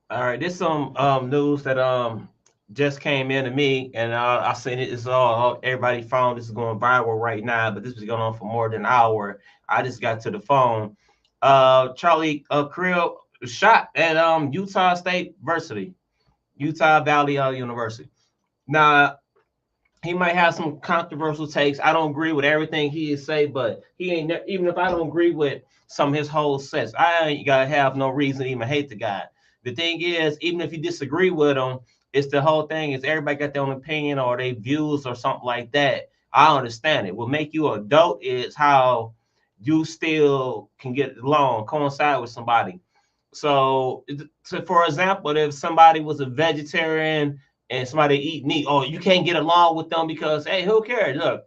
All right, this some news that just came in to me, and I seen it. It's all everybody phone. This is going viral right now, but this was going on for more than an hour. I just got to the phone. Charlie Krill shot at Utah State University, Utah Valley University. Now he might have some controversial takes. I don't agree with everything he say, but he ain't even if I don't agree with some of his whole sets, I ain't gotta have no reason to even hate the guy. The thing is, even if you disagree with him, it's the whole thing is everybody got their own opinion or their views or something like that. I understand it. What make you an adult is how you still can get along, coincide with somebody. So, for example, if somebody was a vegetarian and somebody eat meat, oh, you can't get along with them because, hey, who cares? Look,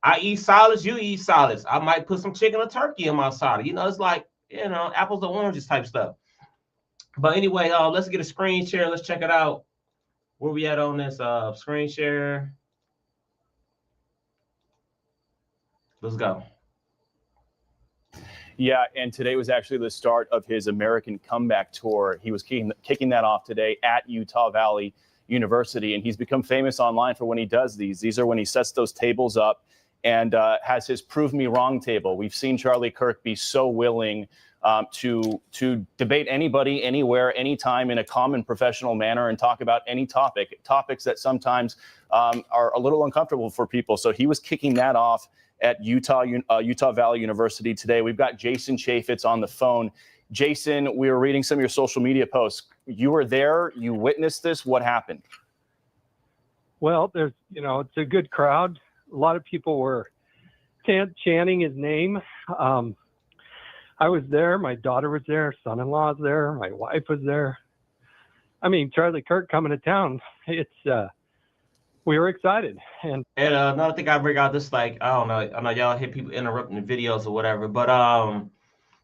I eat solids, you eat solids. I might put some chicken or turkey in my salad. It's like, apples and oranges type stuff. But anyway, let's get a screen share. Let's check it out. Where we at on this screen share? Let's go. Yeah, and today was actually the start of his American comeback tour. He was kicking that off today at Utah Valley University, and he's become famous online for when he does these. These are when he sets those tables up and has his Prove Me Wrong table. We've seen Charlie Kirk be so willing to debate anybody, anywhere, anytime in a common professional manner and talk about any topics that sometimes are a little uncomfortable for people. So he was kicking that off at Utah Valley University today. We've got Jason Chaffetz on the phone. Jason, we were reading some of your social media posts. You were there. You witnessed this. What happened? Well, it's a good crowd. A lot of people were chanting his name. I was there. My daughter was there. Son-in-law's there. My wife was there. I mean, Charlie Kirk coming to town. We were excited. And another thing I bring out this, like, I don't know. I know y'all hear people interrupting the videos or whatever, but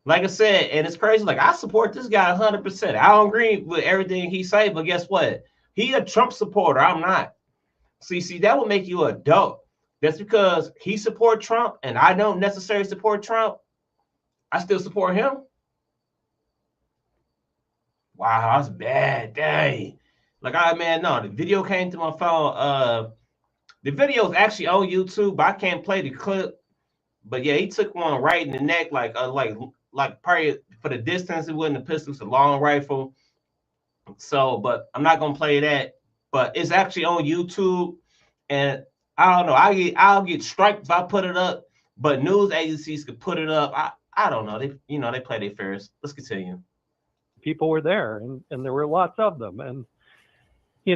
like I said, and it's crazy. Like, I support this guy 100%. I don't agree with everything he say, but guess what? He a Trump supporter. I'm not. See, that would make you an adult. That's because he support Trump and I don't necessarily support Trump. I still support him. Wow, that's bad. Dang. Like, no, the video came to my phone. The video is actually on YouTube, but I can't play the clip. But yeah, he took one right in the neck, like probably for the distance. It wasn't a pistol, it's a long rifle. So, but I'm not gonna play that. But it's actually on YouTube, and I don't know. I'll get striked if I put it up. But news agencies could put it up. I don't know. They play their fairs. Let's continue. people were there, and there were lots of them. And he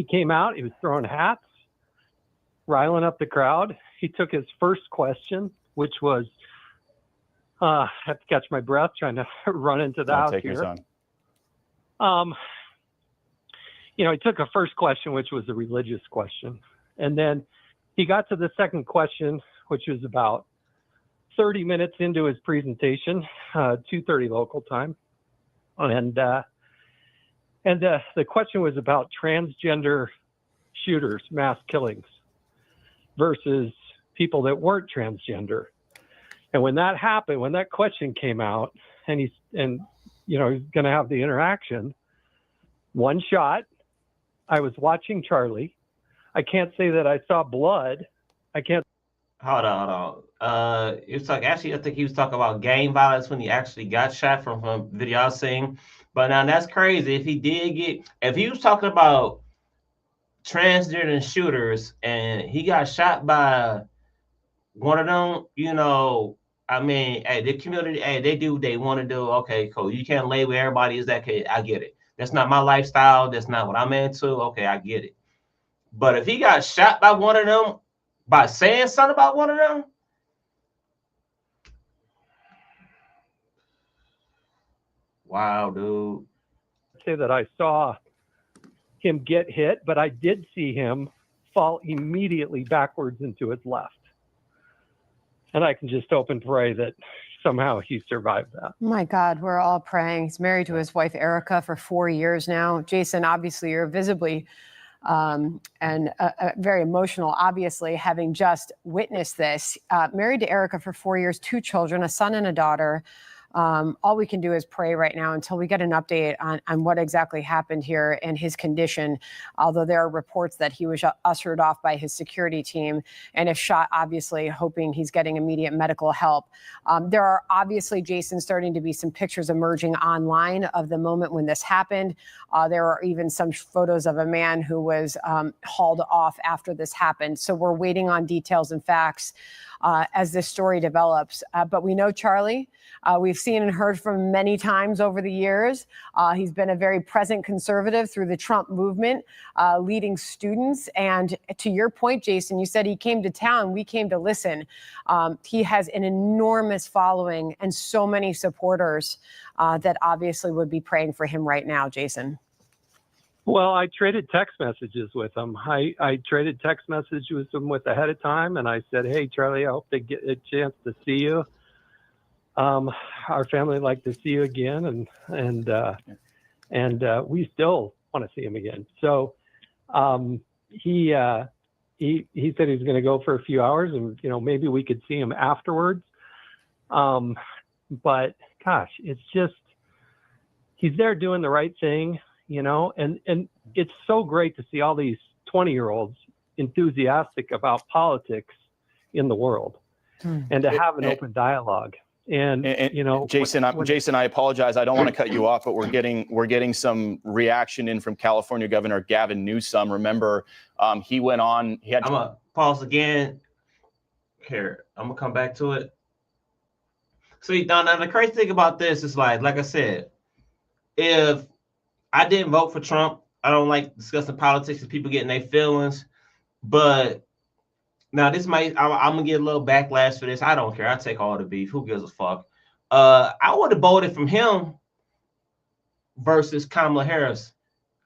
came out. He was throwing hats, riling up the crowd. He took his first question, which was, I have to catch my breath trying to run into the house take here. your time. He took a first question, which was a religious question. And then he got to the second question, which was about 30 minutes into his presentation, 2:30 local time. And the question was about transgender shooters, mass killings, versus people that weren't transgender. And when that happened, when that question came out, and he's going to have the interaction, one shot. I was watching Charlie. I can't say that I saw blood. I can't. Hold on. It's like, actually, I think he was talking about gang violence when he actually got shot from a video I seen. But now that's crazy. If he was talking about transgender shooters and he got shot by one of them, hey, the community, hey, they do what they want to do. Okay, cool. You can't label everybody as that. Okay, I get it. That's not my lifestyle. That's not what I'm into. Okay, I get it. But if he got shot by one of them by saying something about one of them, wow, dude. Say that I saw him get hit, but I did see him fall immediately backwards into his left. And I can just hope and pray that somehow he survived that. My God, we're all praying. He's married to his wife, Erica, for 4 years now. Jason, obviously, you're visibly and very emotional, obviously, having just witnessed this. Married to Erica for 4 years, 2 children, a son and a daughter. All we can do is pray right now until we get an update on what exactly happened here and his condition, although there are reports that he was ushered off by his security team and if shot, obviously hoping he's getting immediate medical help. There are obviously, Jason, starting to be some pictures emerging online of the moment when this happened. There are even some photos of a man who was hauled off after this happened. So we're waiting on details and facts as this story develops. But we know Charlie. We've seen and heard from him many times over the years. He's been a very present conservative through the Trump movement, leading students. And to your point, Jason, you said he came to town. We came to listen. He has an enormous following and so many supporters that obviously would be praying for him right now, Jason. Well, I traded text messages with him. I traded text messages with him ahead of time, and I said, "Hey, Charlie, I hope they get a chance to see you. Our family would like to see you again, and we still want to see him again." So he said he was going to go for a few hours, and maybe we could see him afterwards. But gosh, it's just he's there doing the right thing. And it's so great to see all these 20-year-olds enthusiastic about politics in the world and to have an open dialogue. And Jason, I apologize. I don't want to cut you off, but we're getting some reaction in from California Governor Gavin Newsom. Remember, he went on. I'm gonna pause again. Here, I'm gonna come back to it. See, now the crazy thing about this is like I said, if I didn't vote for Trump. I don't like discussing politics and people getting their feelings. But now I'm going to get a little backlash for this. I don't care. I take all the beef. Who gives a fuck? I would have voted from him versus Kamala Harris.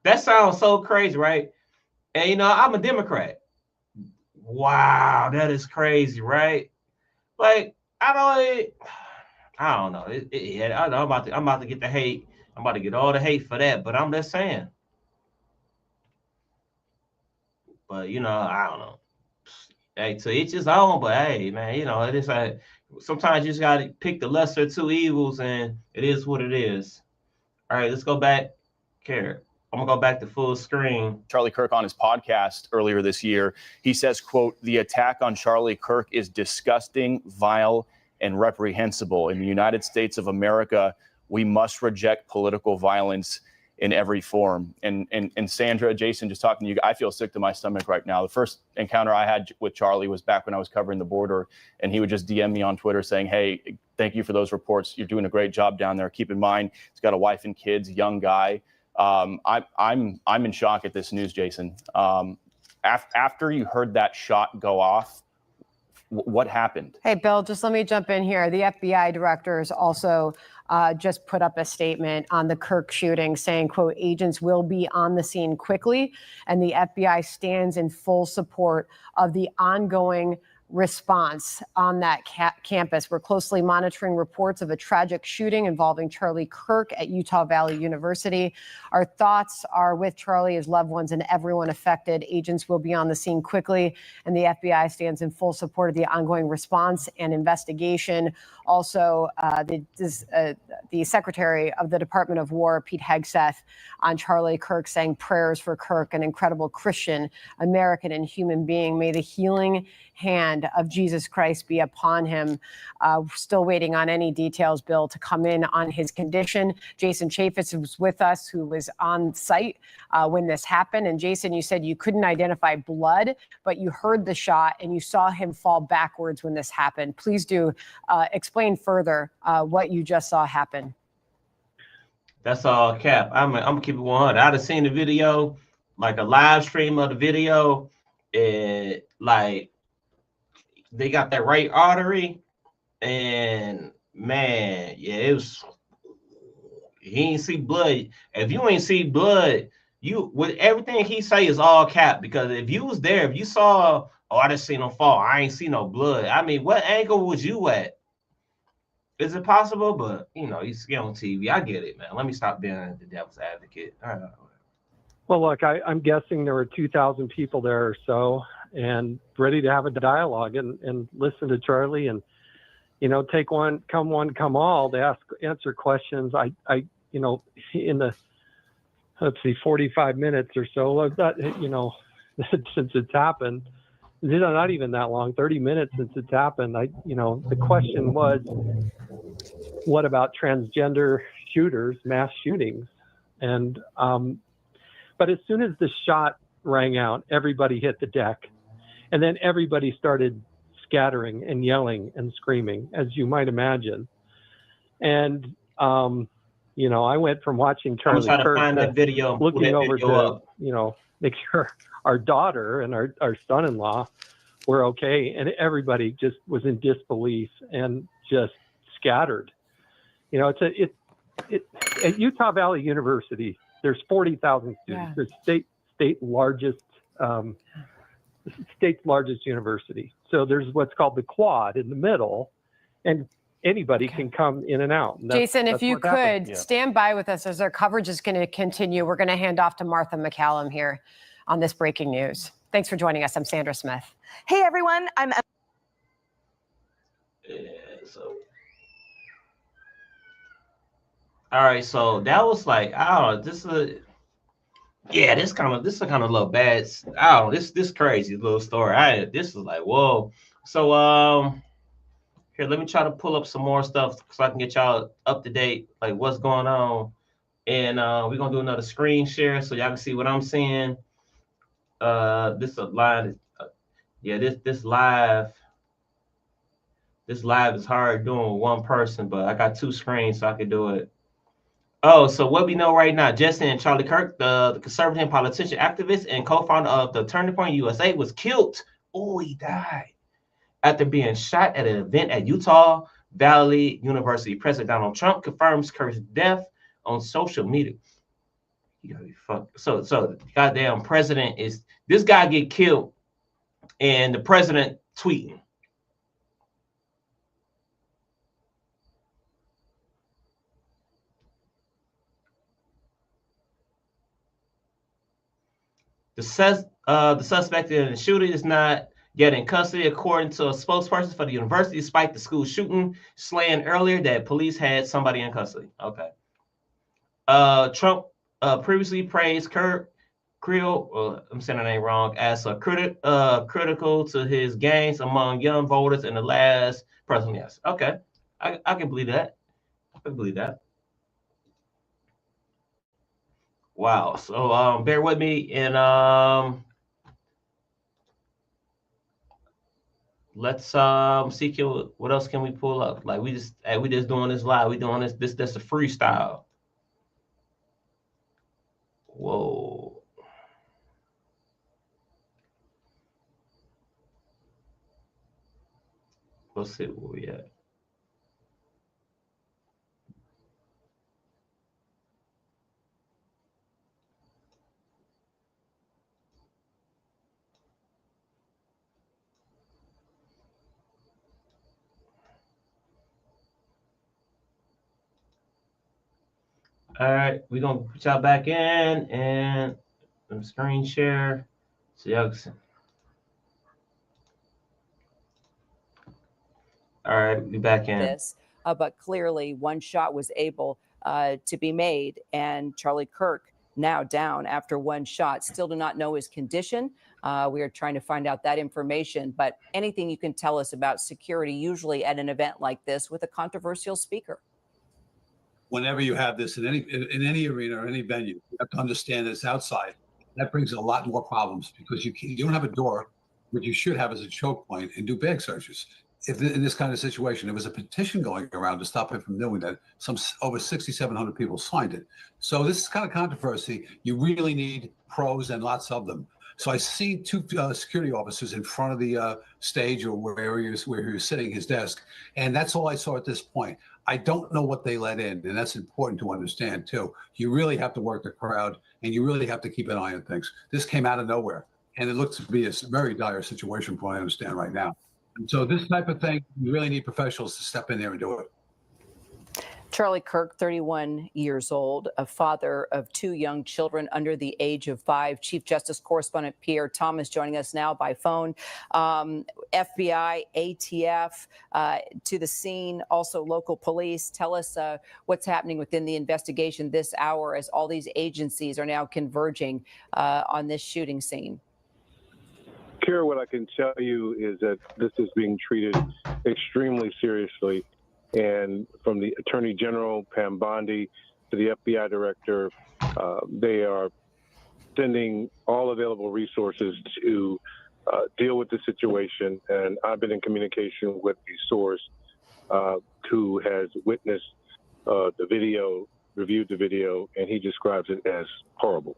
That sounds so crazy, right? And, I'm a Democrat. Wow, that is crazy, right? Like, I don't know. I'm about to get the hate. I'm about to get all the hate for that, but I'm just saying. But, I don't know. Hey, to each his own, but hey, man, it is like sometimes you just got to pick the lesser of two evils, and it is what it is. All right, let's go back. Here, I'm going to go back to full screen. Charlie Kirk on his podcast earlier this year, he says, quote, "The attack on Charlie Kirk is disgusting, vile, and reprehensible. In the United States of America, we must reject political violence in every form." And Sandra, Jason, just talking to you, I feel sick to my stomach right now. The first encounter I had with Charlie was back when I was covering the border, and he would just DM me on Twitter saying, "Hey, thank you for those reports. You're doing a great job down there. Keep in mind, he's got a wife and kids, young guy." I'm in shock at this news, Jason. After you heard that shot go off, what happened? Hey, Bill, just let me jump in here. The FBI directors also just put up a statement on the Kirk shooting saying, quote, "Agents will be on the scene quickly, and the FBI stands in full support of the ongoing response on that campus. We're closely monitoring reports of a tragic shooting involving Charlie Kirk at Utah Valley University. Our thoughts are with Charlie, his loved ones, and everyone affected. Agents will be on the scene quickly, and the FBI stands in full support of the ongoing response and investigation." Also, the Secretary of the Department of War, Pete Hegseth, on Charlie Kirk saying prayers for Kirk, an incredible Christian, American, and human being. May the healing hand of Jesus Christ be upon him. We're still waiting on any details, Bill, to come in on his condition. Jason Chaffetz was with us, who was on site when this happened. And Jason, you said you couldn't identify blood, but you heard the shot and you saw him fall backwards when this happened. Please do explain further what you just saw happen. That's all cap. I'm gonna keep it 100. I'd have seen the video, like a live stream of the video, and like they got that right artery, and man, yeah, it was. He ain't see blood. If you ain't see blood, you with everything he say is all cap. Because if you was there, if you saw, oh, I just seen him fall, I ain't see no blood. I mean, what angle was you at? Is it possible? But you see on TV. I get it, man. Let me stop being the devil's advocate. Well, look, I'm guessing there were 2,000 people there or so, and ready to have a dialogue and listen to Charlie. And take one, come all to answer questions. I in the, let's see, 45 minutes or so, since it's happened, not even that long, 30 minutes since it's happened. The question was, what about transgender shooters, mass shootings? And, but as soon as the shot rang out, everybody hit the deck, and then everybody started scattering and yelling and screaming, as you might imagine. And, I went from watching Charlie I'm trying Kirk to find that video, looking over to, up. make sure our daughter and our son-in-law were okay. And everybody just was in disbelief and just scattered. At Utah Valley University, there's 40,000 students. Yeah. It's state's largest university. So there's what's called the quad in the middle, and anybody can come in and out. And Jason, if you could stand by with us as our coverage is going to continue. We're going to hand off to Martha McCallum here on this breaking news. Thanks for joining us. I'm Sandra Smith. Hey, everyone. All right, so that was like, I don't know, this is kind of a little bad. I don't know, this crazy little story. This is like, whoa. So here, let me try to pull up some more stuff so I can get y'all up to date, like what's going on. And we're gonna do another screen share so y'all can see what I'm seeing. This is a line. This live is hard doing with one person, but I got two screens so I can do it. Oh, so what we know right now, Jesse and Charlie Kirk, the conservative politician, activist, and co-founder of the Turning Point USA, was killed. Oh, he died after being shot at an event at Utah Valley University. President Donald Trump confirms Kirk's death on social media. You gotta be fucked. So the goddamn president is, this guy get killed, and the president tweeting. The suspect in the shooting is not yet in custody, according to a spokesperson for the university, despite the school shooting slaying earlier that police had somebody in custody. Okay. Trump previously praised Kirk, I'm saying the name wrong, as a critical to his gains among young voters in the last president. Yes. Okay. I can believe that. I can believe that. Wow. So bear with me, and let's see what else can we pull up. Like we just doing this live. We doing this that's a freestyle. Whoa. Let's see where we at. All right, we're gonna put y'all back in and screen share so y'all can see. All right, we back in. This, but clearly one shot was able to be made, and Charlie Kirk now down after one shot. Still do not know his condition. We are trying to find out that information, but anything you can tell us about security, usually at an event like this with a controversial speaker? Whenever you have this in any arena or any venue, you have to understand that it's outside. That brings a lot more problems because you don't have a door, which you should have as a choke point, and do bag searches. If in this kind of situation, there was a petition going around to stop him from doing that. Over 6,700 people signed it. So this is kind of controversy. You really need pros and lots of them. So I see two security officers in front of the stage or where he was sitting, his desk, and that's all I saw at this point. I don't know what they let in, and that's important to understand too. You really have to work the crowd, and you really have to keep an eye on things. This came out of nowhere, and it looks to be a very dire situation from what I understand right now. And so this type of thing, you really need professionals to step in there and do it. Charlie Kirk, 31 years old, a father of 2 young children under the age of 5. Chief Justice Correspondent Pierre Thomas joining us now by phone. FBI, ATF to the scene, also local police. Tell us what's happening within the investigation this hour as all these agencies are now converging on this shooting scene. Kira, what I can tell you is that this is being treated extremely seriously. And from the Attorney General, Pam Bondi, to the FBI Director, they are sending all available resources to deal with the situation. And I've been in communication with the source who has witnessed the video, reviewed the video, and he describes it as horrible.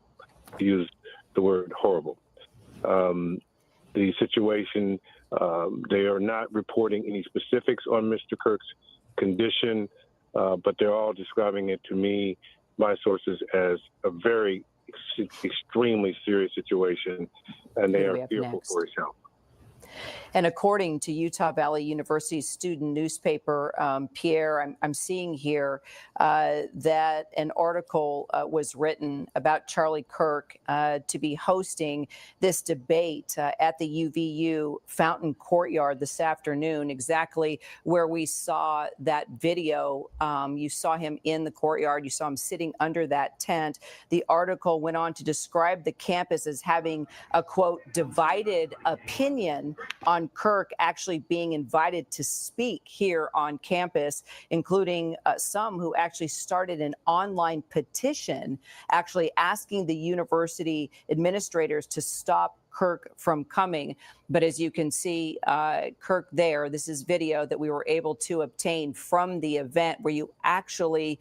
He used the word horrible. The situation, they are not reporting any specifics on Mr. Kirk's condition, but they're all describing it to me, my sources, as a very extremely serious situation, and they are fearful for his health. And according to Utah Valley University's student newspaper, Pierre, I'm seeing here that an article was written about Charlie Kirk to be hosting this debate at the UVU Fountain Courtyard this afternoon, exactly where we saw that video. You saw him in the courtyard. You saw him sitting under that tent. The article went on to describe the campus as having a, quote, divided opinion on Kirk actually being invited to speak here on campus, including some who actually started an online petition actually asking the university administrators to stop Kirk from coming. But as you can see, Kirk there, this is video that we were able to obtain from the event where you actually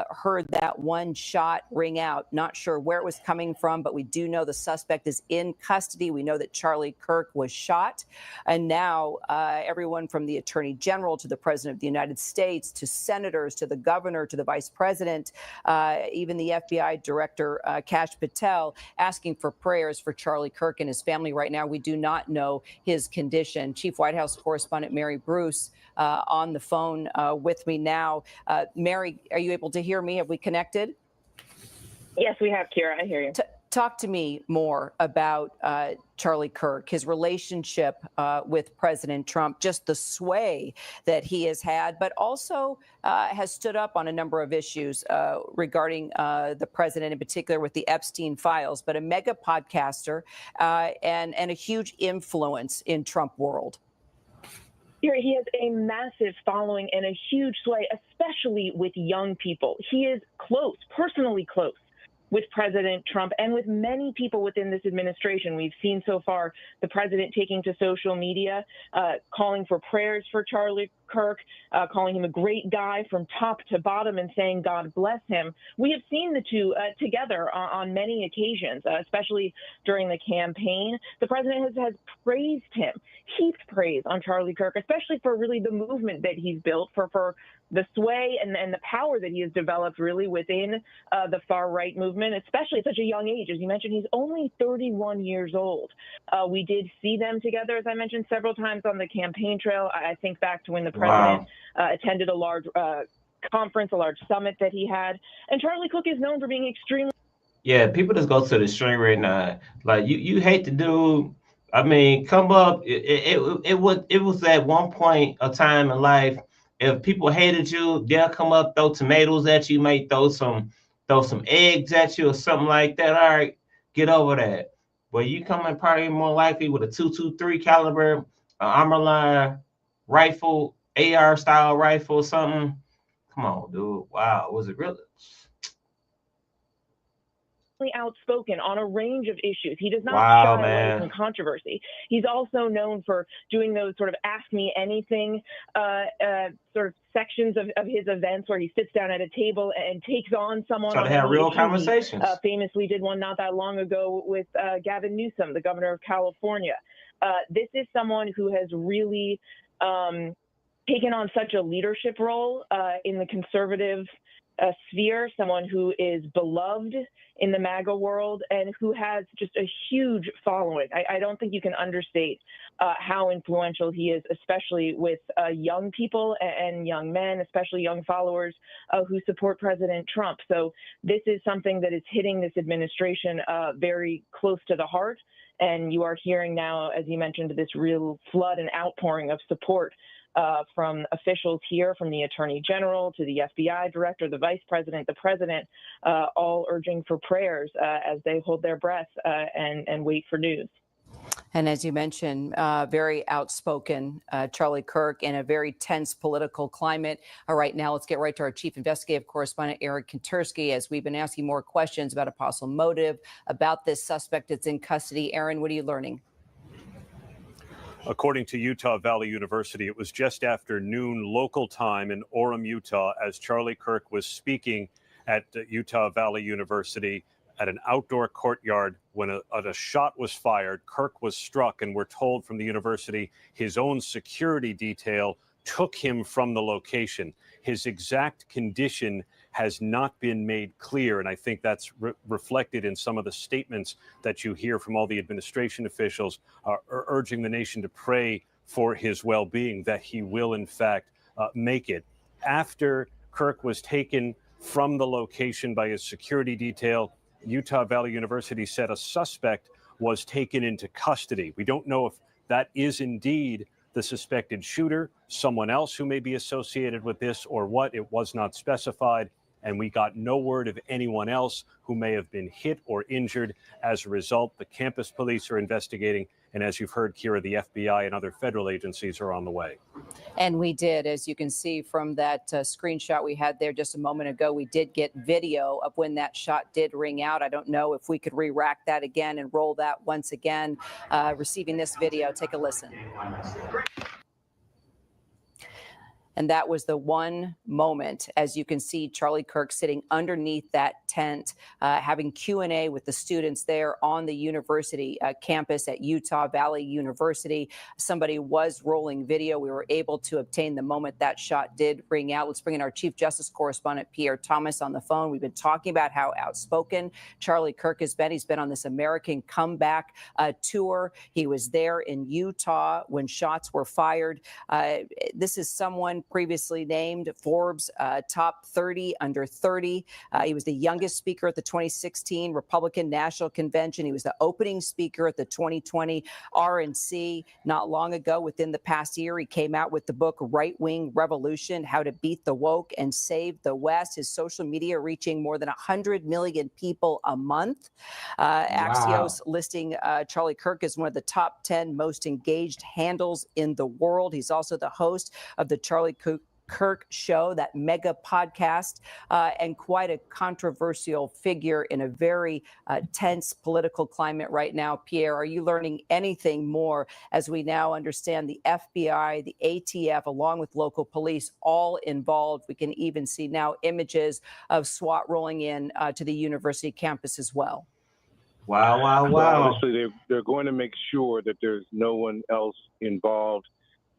heard that one shot ring out. Not sure where it was coming from, but we do know the suspect is in custody. We know that Charlie Kirk was shot. And now everyone from the Attorney General to the President of the United States, to senators, to the governor, to the vice president, even the FBI Director, Kash Patel, asking for prayers for Charlie Kirk and his family right now. We do not know his condition. Chief White House Correspondent Mary Bruce on the phone with me now. Mary, are you able to hear me? Have we connected? Yes, we have, Kira. I hear you. Talk to me more about Charlie Kirk, his relationship with President Trump, just the sway that he has had, but also has stood up on a number of issues regarding the president, in particular with the Epstein files, but a mega podcaster and a huge influence in Trump world. He has a massive following and a huge sway, especially with young people. He is close, personally close, with President Trump and with many people within this administration. We've seen so far the president taking to social media, calling for prayers for Charlie Kirk, calling him a great guy from top to bottom and saying God bless him. We have seen the two together on many occasions, especially during the campaign. The president has praised him, heaped praise on Charlie Kirk, especially for really the movement that he's built, for the sway and the power that he has developed really within the far-right movement, especially at such a young age. As you mentioned, he's only 31 years old. We did see them together, as I mentioned, several times on the campaign trail. I think back to when the president attended a large conference, a large summit that he had. And Charlie Kirk is known for being extremely... Yeah, people just go to the string right now. Like, you hate the dude. I mean, come up. It was at one point a time in life, if people hated you, they'll come up, throw tomatoes at you, might throw some eggs at you or something like that. All right, get over that. But you come in probably more likely with a .223 caliber, armor-line rifle, AR style rifle or something. Come on, dude. Wow, was it really? outspoken on a range of issues. He does not shy away from controversy. He's also known for doing those sort of ask me anything sort of sections of his events where he sits down at a table and takes on someone. So they have real conversations. Famously did one not that long ago with Gavin Newsom, the governor of California. This is someone who has really taken on such a leadership role in the conservative sphere, someone who is beloved in the MAGA world and who has just a huge following. I don't think you can understate how influential he is, especially with young people and young men, especially young followers who support President Trump. So this is something that is hitting this administration very close to the heart. And you are hearing now, as you mentioned, this real flood and outpouring of support from officials here, from the Attorney General to the FBI Director, the Vice President, the President, all urging for prayers as they hold their breath and wait for news. And as you mentioned, very outspoken Charlie Kirk in a very tense political climate. All right, now let's get right to our chief investigative correspondent, Aaron Kantersky, as we've been asking more questions about a possible motive, about this suspect that's in custody. Aaron, what are you learning? According to Utah Valley University, it was just after noon local time in Orem, Utah, as Charlie Kirk was speaking at Utah Valley University at an outdoor courtyard when a shot was fired. Kirk was struck, and we're told from the university his own security detail took him from the location. His exact condition has not been made clear, and I think that's reflected in some of the statements that you hear from all the administration officials urging the nation to pray for his well-being, that he will in fact make it. After Kirk was taken from the location by his security detail, Utah Valley University said a suspect was taken into custody. We don't know if that is indeed the suspected shooter, someone else who may be associated with this, or what. It was not specified, and we got no word of anyone else who may have been hit or injured as a result. The campus police are investigating, and as you've heard, Kira, the FBI and other federal agencies are on the way. And we did, as you can see from that screenshot we had there just a moment ago, we did get video of when that shot did ring out. I don't know if we could re-rack that again and roll that once again. Receiving this video, take a listen. And that was the one moment, as you can see, Charlie Kirk sitting underneath that tent, having Q&A with the students there on the university campus at Utah Valley University. Somebody was rolling video. We were able to obtain the moment that shot did ring out. Let's bring in our Chief Justice Correspondent, Pierre Thomas, on the phone. We've been talking about how outspoken Charlie Kirk has been. He's been on this American comeback tour. He was there in Utah when shots were fired. This is someone previously named Forbes top 30 under 30. He was the youngest speaker at the 2016 Republican National Convention. He was the opening speaker at the 2020 RNC. Not long ago, within the past year, he came out with the book Right Wing Revolution: How to Beat the Woke and Save the West. His social media reaching more than 100 million people a month. Axios listing Charlie Kirk as one of the top 10 most engaged handles in the world. He's also the host of the Charlie Kirk Show, that mega podcast, and quite a controversial figure in a very tense political climate right now. Pierre, are you learning anything more as we now understand the FBI, the ATF, along with local police, all involved? We can even see now images of SWAT rolling in to the university campus as well. Wow. Well, obviously, they're going to make sure that there's no one else involved.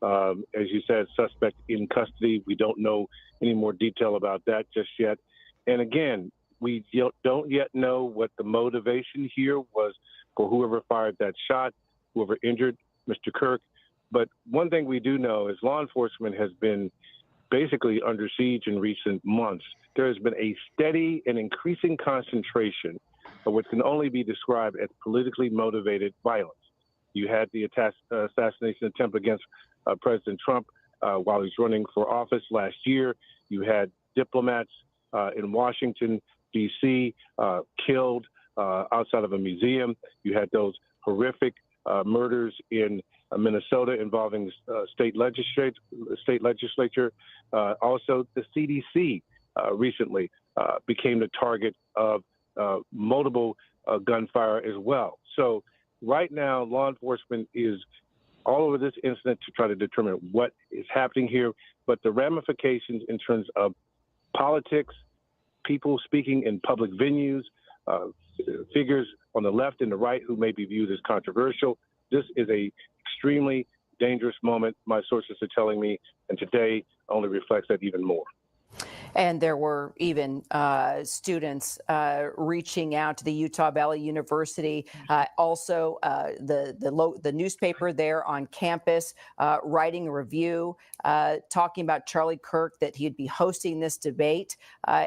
As you said, suspect in custody. We don't know any more detail about that just yet. And again, we don't yet know what the motivation here was for whoever fired that shot, whoever injured Mr. Kirk. But one thing we do know is law enforcement has been basically under siege in recent months. There has been a steady and increasing concentration of what can only be described as politically motivated violence. You had the assassination attempt against President Trump while he's running for office last year. You had diplomats in Washington, D.C. Killed outside of a museum. You had those horrific murders in Minnesota involving state legislature. Also, the CDC recently became the target of multiple gunfire as well. So right now, law enforcement is all over this incident to try to determine what is happening here. But the ramifications in terms of politics, people speaking in public venues, figures on the left and the right who may be viewed as controversial, this is a extremely dangerous moment, my sources are telling me, and today only reflects that even more. And there were even students reaching out to the Utah Valley University, also the newspaper there on campus, writing a review, talking about Charlie Kirk, that he'd be hosting this debate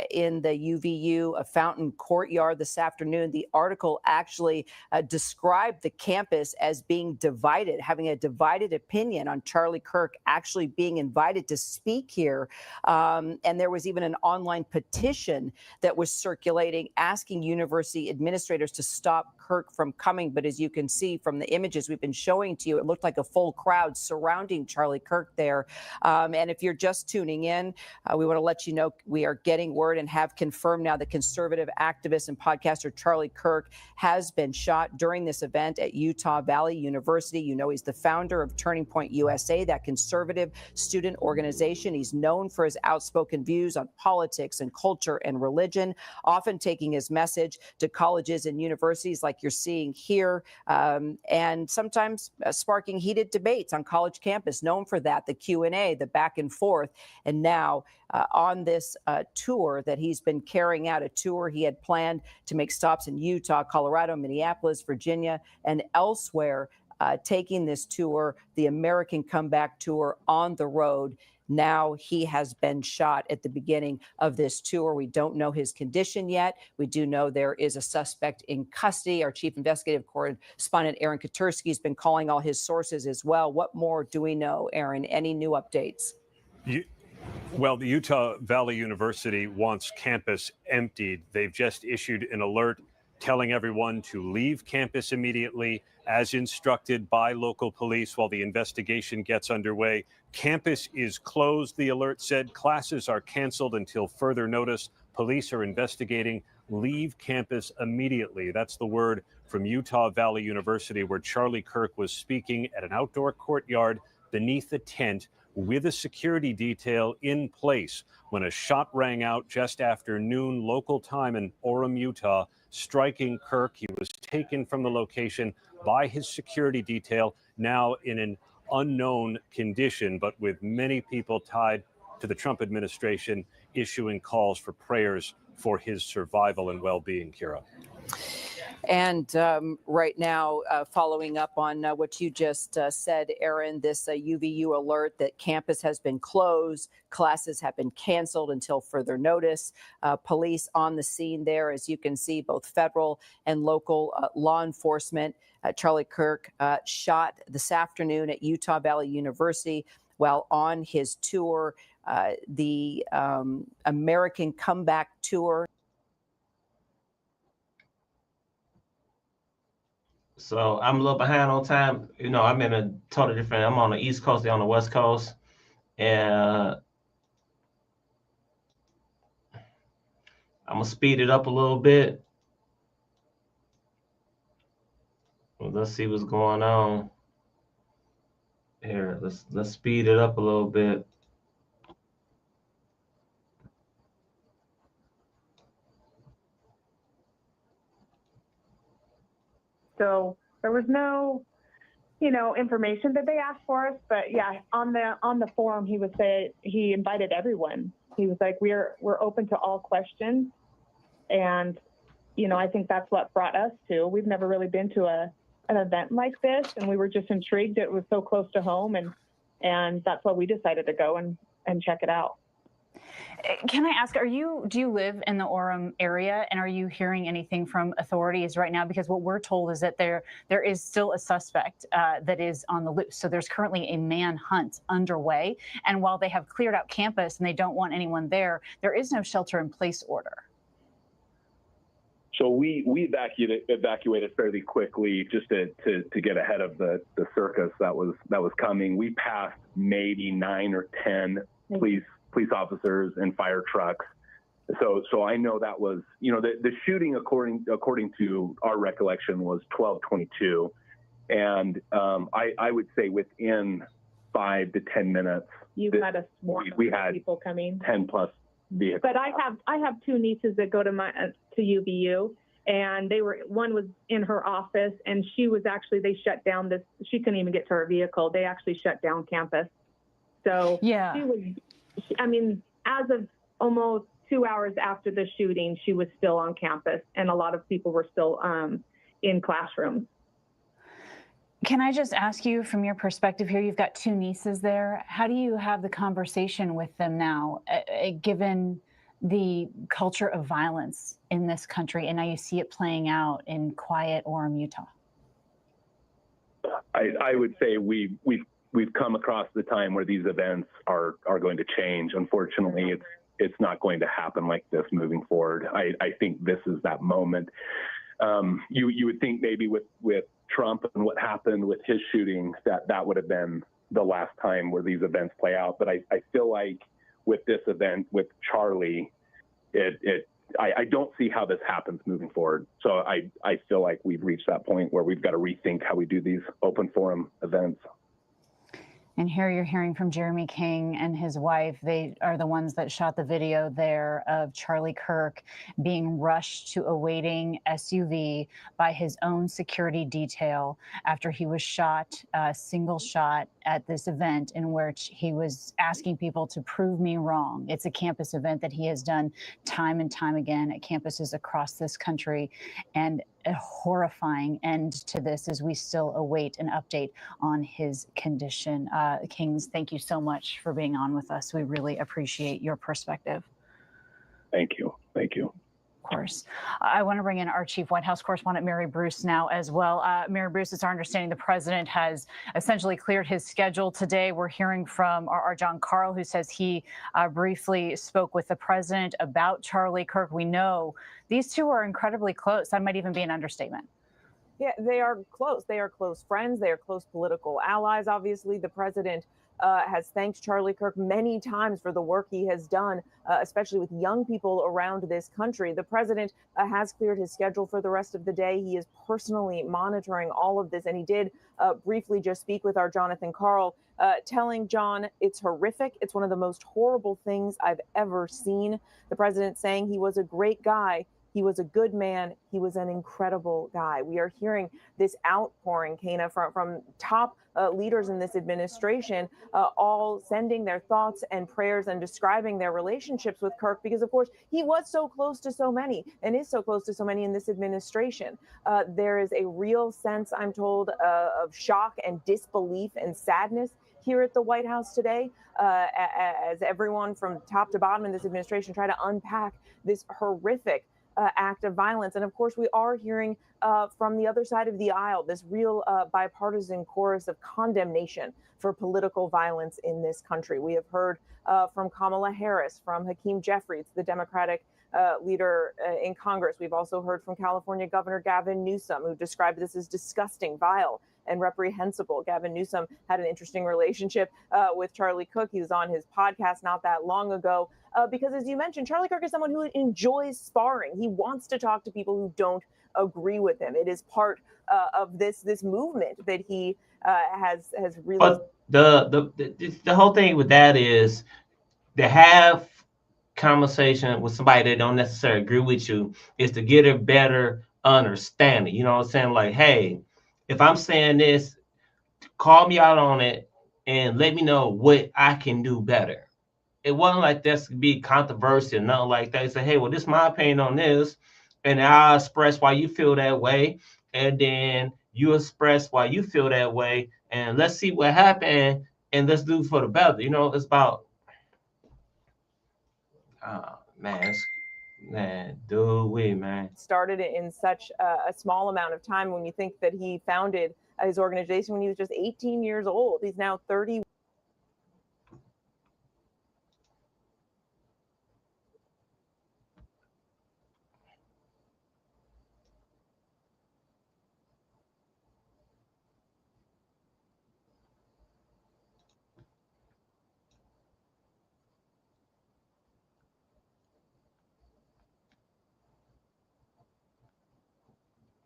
in the UVU Fountain Courtyard this afternoon. The article actually described the campus as being divided, having a divided opinion on Charlie Kirk actually being invited to speak here. And there was even an online petition that was circulating asking university administrators to stop Kirk from coming. But as you can see from the images we've been showing to you, it looked like a full crowd surrounding Charlie Kirk there. And if you're just tuning in, we want to let you know we are getting word and have confirmed now that conservative activist and podcaster Charlie Kirk has been shot during this event at Utah Valley University. You know, he's the founder of Turning Point USA, that conservative student organization. He's known for his outspoken views on politics and culture and religion, often taking his message to colleges and universities like you're seeing here, and sometimes sparking heated debates on college campus, known for that, the Q&A, the back and forth. And now on this tour that he's been carrying out, a tour he had planned to make stops in Utah, Colorado, Minneapolis, Virginia, and elsewhere, taking this tour, the American Comeback Tour, on the road. Now he has been shot at the beginning of this tour. We don't know his condition yet. We do know there is a suspect in custody. Our chief investigative correspondent, Aaron Katursky, has been calling all his sources as well. What more do we know, Aaron? Any new updates? Well, the Utah Valley University wants campus emptied. They've just issued an alert telling everyone to leave campus immediately, as instructed by local police while the investigation gets underway. Campus is closed, the alert said. Classes are canceled until further notice. Police are investigating. Leave campus immediately. That's the word from Utah Valley University, where Charlie Kirk was speaking at an outdoor courtyard beneath a tent with a security detail in place when a shot rang out just after noon local time in Orem, Utah, striking Kirk. He was taken from the location by his security detail, now in an unknown condition, but with many people tied to the Trump administration issuing calls for prayers for his survival and well-being, Kira. And right now, following up on what you just said, Aaron, this UVU alert that campus has been closed, classes have been canceled until further notice. Police on the scene there, as you can see, both federal and local law enforcement. Charlie Kirk shot this afternoon at Utah Valley University while on his tour, the American Comeback Tour. So I'm a little behind on time. You know, I'm in a totally different, I'm on the East Coast, they're on the West Coast. And I'm gonna speed it up a little bit. Well, let's see what's going on here. Let's speed it up a little bit. So there was no, information that they asked for us. But yeah, on the forum, he would say he invited everyone. He was like, we're open to all questions. And, I think that's what brought us to. We've never really been to an event like this, and we were just intrigued. It was so close to home, and that's why we decided to go and check it out. Can I ask, do you live in the Orem area, and are you hearing anything from authorities right now? Because what we're told is that there is still a suspect that is on the loose. So there's currently a manhunt underway. And while they have cleared out campus and they don't want anyone there, there is no shelter in place order. So we evacuated fairly quickly just to get ahead of the circus that was coming. We passed maybe 9 or 10 police officers and fire trucks. So I know that was, the shooting according to our recollection was 12:22, and I would say within 5 to 10 minutes you had a swarm of people coming, 10 plus vehicles. But I have 2 nieces that go to UVU, And one was in her office, and they shut down she couldn't even get to her vehicle. They actually shut down campus. So yeah, as of almost 2 hours after the shooting, she was still on campus, and a lot of people were still in classrooms. Can I just ask you, from your perspective here, you've got two nieces there. How do you have the conversation with them now, given the culture of violence in this country, and now you see it playing out in quiet Orem, Utah? I would say we've come across the time where these events are going to change. Unfortunately, it's not going to happen like this moving forward. I think this is that moment. You would think maybe with Trump and what happened with his shooting that would have been the last time where these events play out. But I feel like with this event with Charlie, I don't see how this happens moving forward. So I feel like we've reached that point where we've got to rethink how we do these open forum events. And here you're hearing from Jeremy King and his wife. They are the ones that shot the video there of Charlie Kirk being rushed to a waiting SUV by his own security detail after he was shot, a single shot at this event in which he was asking people to prove me wrong. It's a campus event that he has done time and time again at campuses across this country. And a horrifying end to this as we still await an update on his condition. Kings, thank you so much for being on with us. We really appreciate your perspective. Thank you. Thank you. Of course. I want to bring in our chief White House correspondent, Mary Bruce, now as well. Mary Bruce, it's our understanding the president has essentially cleared his schedule today. We're hearing from our John Carl, who says he briefly spoke with the president about Charlie Kirk. We know these two are incredibly close. That might even be an understatement. Yeah, they are close. They are close friends. They are close political allies. Obviously, the president has thanked Charlie Kirk many times for the work he has done, especially with young people around this country. The president has cleared his schedule for the rest of the day. He is personally monitoring all of this. And he did briefly just speak with our Jonathan Carl, telling John it's horrific. It's one of the most horrible things I've ever seen. The president saying he was a great guy. He was a good man. He was an incredible guy. We are hearing this outpouring, Kana, from top leaders in this administration, all sending their thoughts and prayers and describing their relationships with Kirk, because, of course, he was so close to so many and is so close to so many in this administration. There is a real sense, I'm told, of shock and disbelief and sadness here at the White House today, as everyone from top to bottom in this administration try to unpack this horrific act of violence. And of course, we are hearing from the other side of the aisle this real bipartisan chorus of condemnation for political violence in this country. We have heard from Kamala Harris, from Hakeem Jeffries, the Democratic leader in Congress. We've also heard from California Governor Gavin Newsom, who described this as disgusting, vile, and reprehensible. Gavin Newsom had an interesting relationship with Charlie Kirk. He was on his podcast not that long ago because, as you mentioned, Charlie Kirk is someone who enjoys sparring. He wants to talk to people who don't agree with him. It is part of this movement that he has really. But the whole thing with that is to have conversation with somebody that don't necessarily agree with you is to get a better understanding. You know what I'm saying? Like, hey, if I'm saying this, call me out on it and let me know what I can do better. It wasn't like this to be controversial, nothing like that. Say, hey, well, this is my opinion on this, and I'll express why you feel that way, and then you express why you feel that way, and let's see what happened, and let's do for the better. You know, it's about, man, started it in such a small amount of time. When you think that he founded his organization when he was just 18 years old, he's now 30.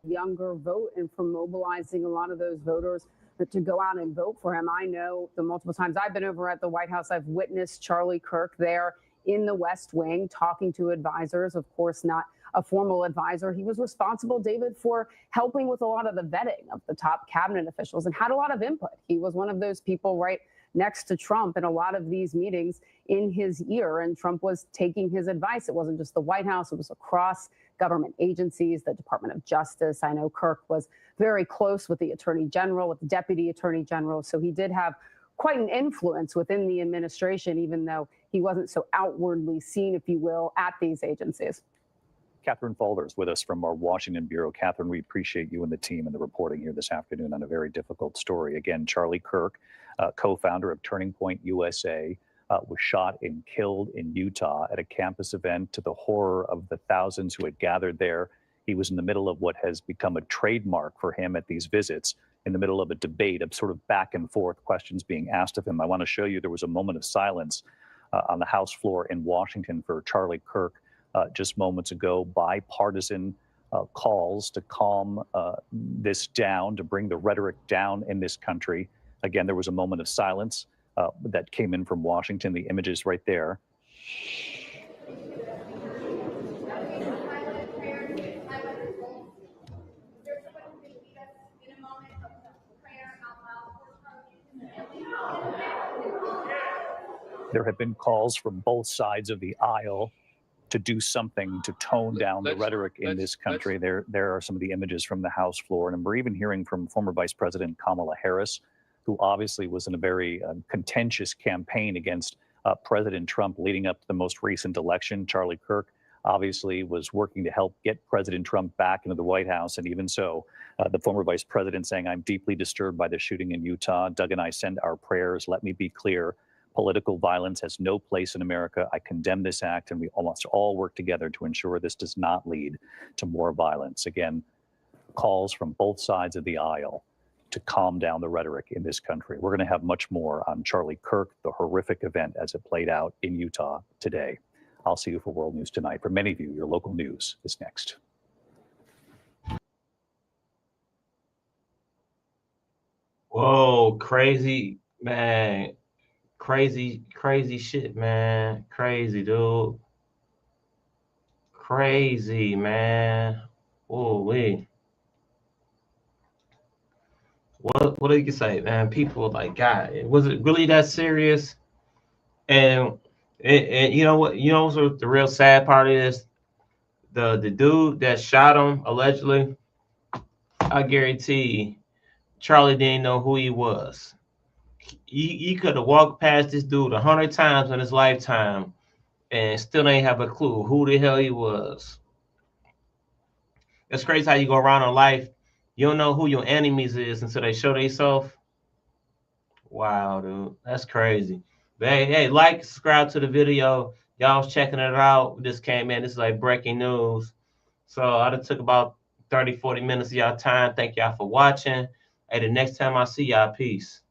Younger vote, and from mobilizing a lot of those voters to go out and vote for him. I know the multiple times I've been over at the White House, I've witnessed Charlie Kirk there in the West Wing, talking to advisors, of course, not a formal advisor. He was responsible, David, for helping with a lot of the vetting of the top cabinet officials and had a lot of input. He was one of those people right next to Trump in a lot of these meetings in his ear, and Trump was taking his advice. It wasn't just the White House, it was across government agencies, the Department of Justice. I know Kirk was very close with the Attorney General, with the Deputy Attorney General, so he did have quite an influence within the administration, even though he wasn't so outwardly seen, if you will, at these agencies. Catherine Falder's with us from our Washington Bureau. Catherine, we appreciate you and the team and the reporting here this afternoon on a very difficult story. Again, Charlie Kirk, co-founder of Turning Point USA, was shot and killed in Utah at a campus event, to the horror of the thousands who had gathered there. He was in the middle of what has become a trademark for him at these visits, in the middle of a debate of sort of back and forth questions being asked of him. I want to show you there was a moment of silence on the House floor in Washington for Charlie Kirk just moments ago. Bipartisan calls to calm this down, to bring the rhetoric down in this country. Again, there was a moment of silence that came in from Washington. The images right there. There have been calls from both sides of the aisle to do something to tone down the rhetoric in this country. There are some of the images from the House floor. And we're even hearing from former Vice President Kamala Harris, who obviously was in a very contentious campaign against President Trump leading up to the most recent election. Charlie Kirk obviously was working to help get President Trump back into the White House. And even so, the former vice president saying, "I'm deeply disturbed by the shooting in Utah. Doug and I send our prayers. Let me be clear. Political violence has no place in America. I condemn this act, and we must all work together to ensure this does not lead to more violence." Again, calls from both sides of the aisle to calm down the rhetoric in this country. We're going to have much more on Charlie Kirk, the horrific event as it played out in Utah today. I'll see you for World News Tonight. For many of you, your local news is next. Whoa, crazy, man. Crazy shit, man. Crazy, dude. Crazy, man. Holy. What do you say, man? People like, God, was it really that serious? And you know what? You know what the real sad part is? The dude that shot him allegedly, I guarantee Charlie didn't know who he was. He could have walked past this dude 100 times in his lifetime and still ain't have a clue who the hell he was. It's crazy how you go around in life. You don't know who your enemies is until they show themselves. Wow, dude. That's crazy. But hey, like, subscribe to the video. Y'all was checking it out. This came in. This is like breaking news. So I done took about 30, 40 minutes of y'all time. Thank y'all for watching. Hey, the next time I see y'all, peace.